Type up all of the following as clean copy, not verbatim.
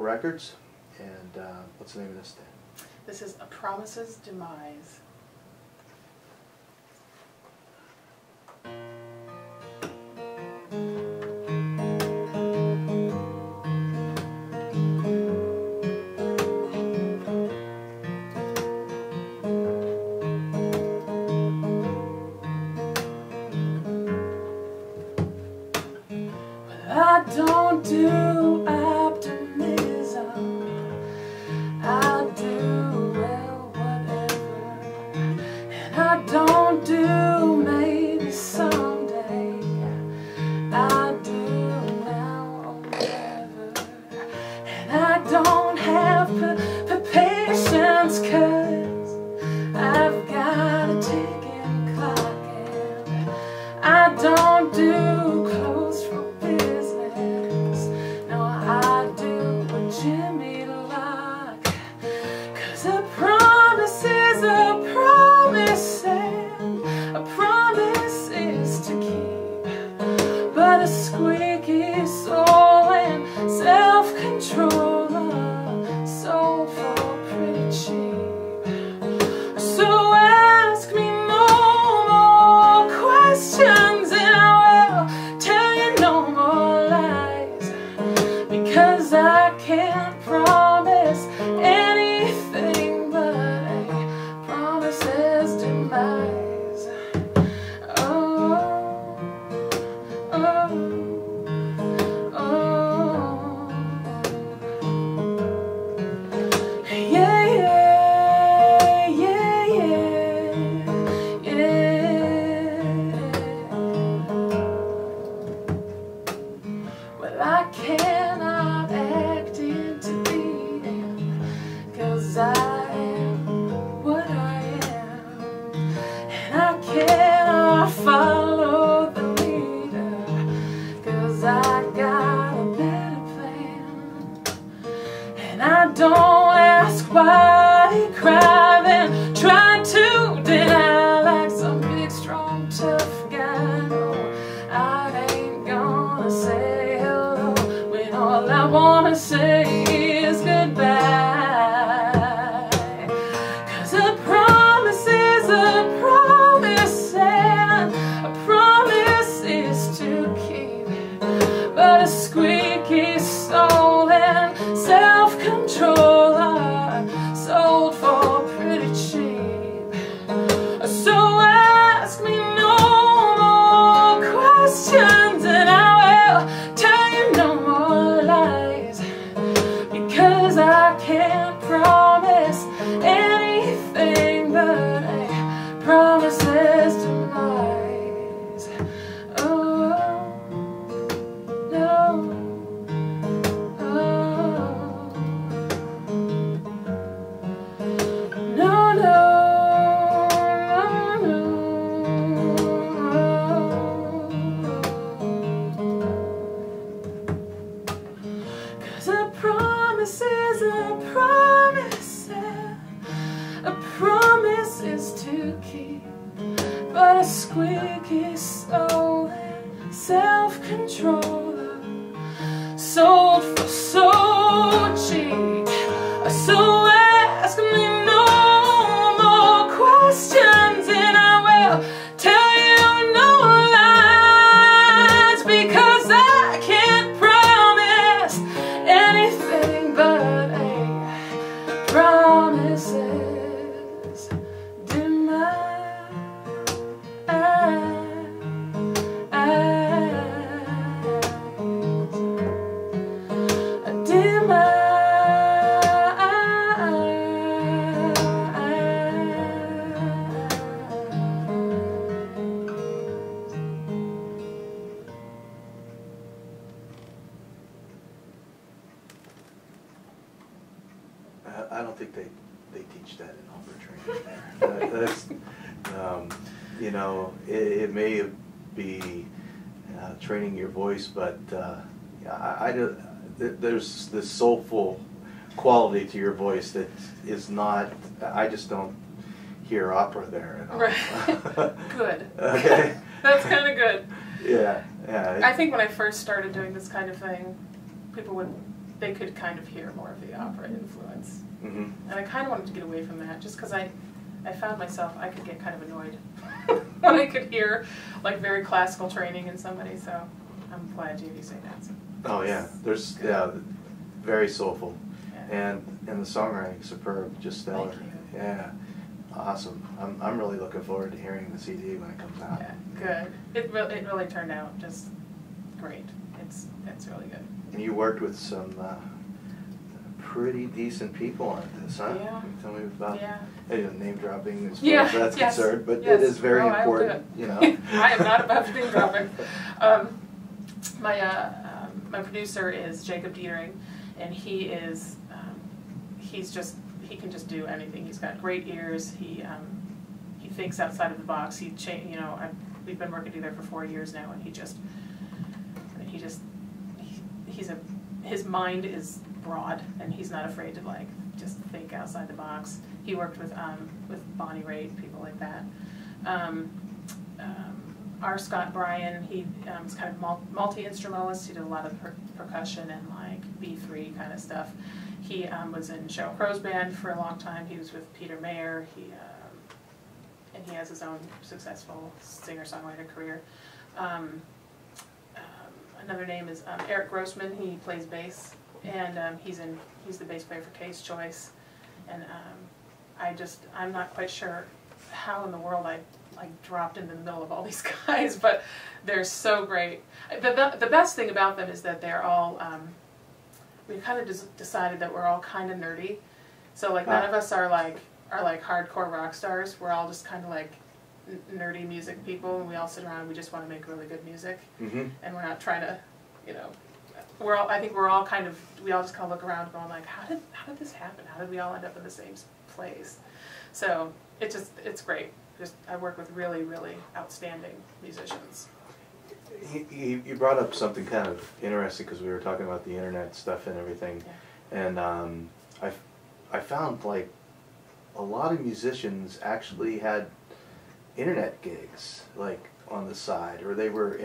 Records, and what's the name of this thing? This is A Promise's Demise. I don't do optimism, I do, well, whatever. And I don't do maybe someday, I do now or never. And I don't have patience, 'cause I've got a ticking clock. And I don't do clothes for business, no, I do what Jimmy like. 'Cause a promise is a promise, and a promise is to keep. But a squeaky soul and self-control are sold for pretty cheap. So ask me no more questions, and I will tell you no more lies, because I can't promise anything but a promise's demise. Oh, oh, oh. Yeah, yeah, yeah, yeah, yeah. Well, I cannot act into being, 'cause I am what I am. And I cannot follow the leader, 'cause I got a better plan. And I don't ask why he cried and tried to deny like some big, strong, tough guy. No, I ain't gonna say hello when all I wanna say is goodbye. 'Cause a promise is a promise, and a promise is to keep. But a squeaky soul and self-control are sold for pretty cheap. So ask me no more questions, and I will tell you no more lies, because I can't promise anything but a promise's demise. Oh, no. No, no, no, no. 'Cause a promise is a promise, and a promise is to keep. But a squeaky soul and self-control are sold for so cheap. So ask me no more questions, and I will tell you no lies, because I can't promise anything but a promise's demise. A demise. I don't think they teach that in opera training there. That's, you know, it may be training your voice, but there's this soulful quality to your voice that is not, I just don't hear opera there at all. Right. Good. Okay. That's kind of good. Yeah, yeah. I think when I first started doing this kind of thing, people would they could kind of hear more of the opera influence. Mm-hmm. And I kind of wanted to get away from that, just because I found myself, I could get kind of annoyed when I could hear like very classical training in somebody, so I'm glad you say that. So. Oh yeah, there's very soulful, Yeah. and the songwriting superb, just stellar. Thank you. Yeah, awesome. I'm really looking forward to hearing the CD when it comes out. Yeah, good. It really turned out just great. It's really good. And you worked with some pretty decent people on this, huh? Yeah. Can you tell me about name dropping as far Yeah, as that's yes, concerned, but yes. it is very Oh, I will do important, it. you know. I am not above name dropping. My producer is Jacob Dietering, and he's he can just do anything. He's got great ears. He thinks outside of the box. We've been working together for 4 years now, and his mind is broad, and he's not afraid to like just think outside the box. He worked with Bonnie Raitt, people like that. R. Scott Bryan, he was kind of multi-instrumentalist. He did a lot of percussion and like B3 kind of stuff. He was in Sheryl Crow's band for a long time. He was with Peter Mayer. And he has his own successful singer-songwriter career. Another name is Eric Grossman. He plays bass, and he's the bass player for Case Choice. And I'm not quite sure how in the world I dropped in the middle of all these guys, but they're so great. The best thing about them is that they're all, we kind of decided that we're all kind of nerdy. So like none of us are like hardcore rock stars. We're all just kind of like nerdy music people, and we all sit around and we just want to make really good music. Mm-hmm. And we're not trying to, I think we all just kind of look around going like, how did this happen? How did we all end up in the same place? So it's great. I work with really, really outstanding musicians. You brought up something kind of interesting because we were talking about the internet stuff and everything, and I found like a lot of musicians actually had internet gigs like on the side, or they were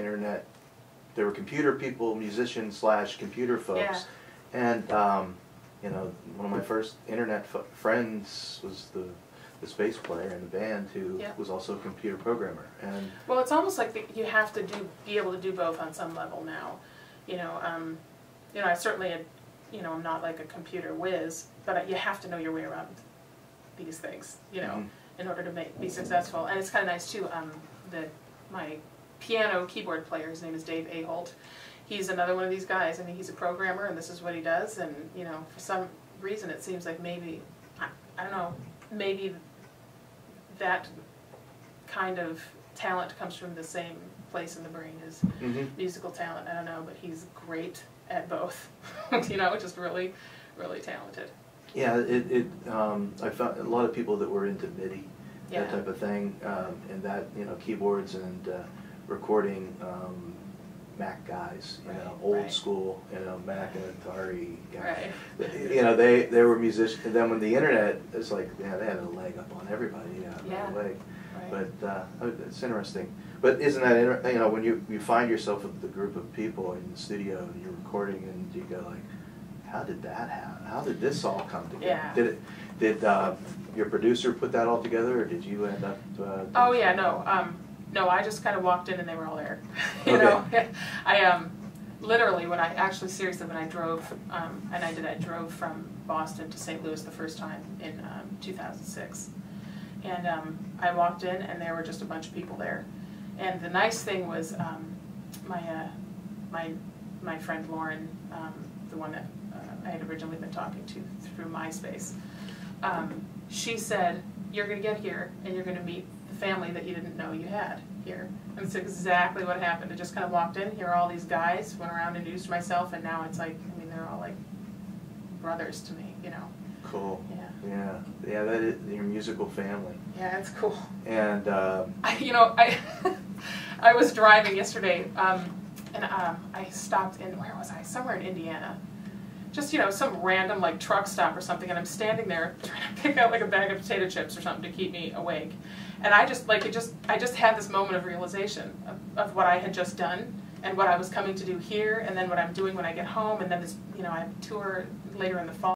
computer people, musicians / computer folks, and one of my first internet friends was the bass player in the band who was also a computer programmer. And well, it's almost like you have to be able to do both on some level now. I certainly I'm not like a computer whiz, but you have to know your way around these things, in order to be successful. And it's kind of nice too. My piano keyboard player, his name is Dave Aholt. He's another one of these guys. I mean, he's a programmer, and this is what he does. And for some reason, it seems like maybe I don't know. Maybe that kind of talent comes from the same place in the brain as musical talent. I don't know, but he's great at both. Just really, really talented. Yeah, I found a lot of people that were into MIDI, that type of thing, and that keyboards and recording. Mac guys, old school, Mac and Atari guys. Right. They were musicians, and then when the internet, it's like, they had a leg up on everybody, a leg. Right. But it's interesting. But isn't that when you find yourself with the group of people in the studio and you're recording, and you go like, how did that happen? How did this all come together? Yeah. Did your producer put that all together, or did you end up? Oh yeah, no. No, I just kind of walked in and they were all there. I literally when I drove I drove from Boston to St. Louis the first time in 2006, and I walked in and there were just a bunch of people there, and the nice thing was my friend Lauren, the one that I had originally been talking to through MySpace, she said, you're going to get here and you're going to meet family that you didn't know you had here. And it's exactly what happened. I just kind of walked in, here are all these guys, went around, introduced myself, and now it's like, they're all like brothers to me, Cool. Yeah. Yeah, that is your musical family. Yeah, it's cool. And I was driving yesterday, and I stopped in, where was I? Somewhere in Indiana. Just, some random like truck stop or something, and I'm standing there trying to pick out like a bag of potato chips or something to keep me awake. And I just had this moment of realization of what I had just done, and what I was coming to do here, and then what I'm doing when I get home, and then this, you know, I tour later in the fall.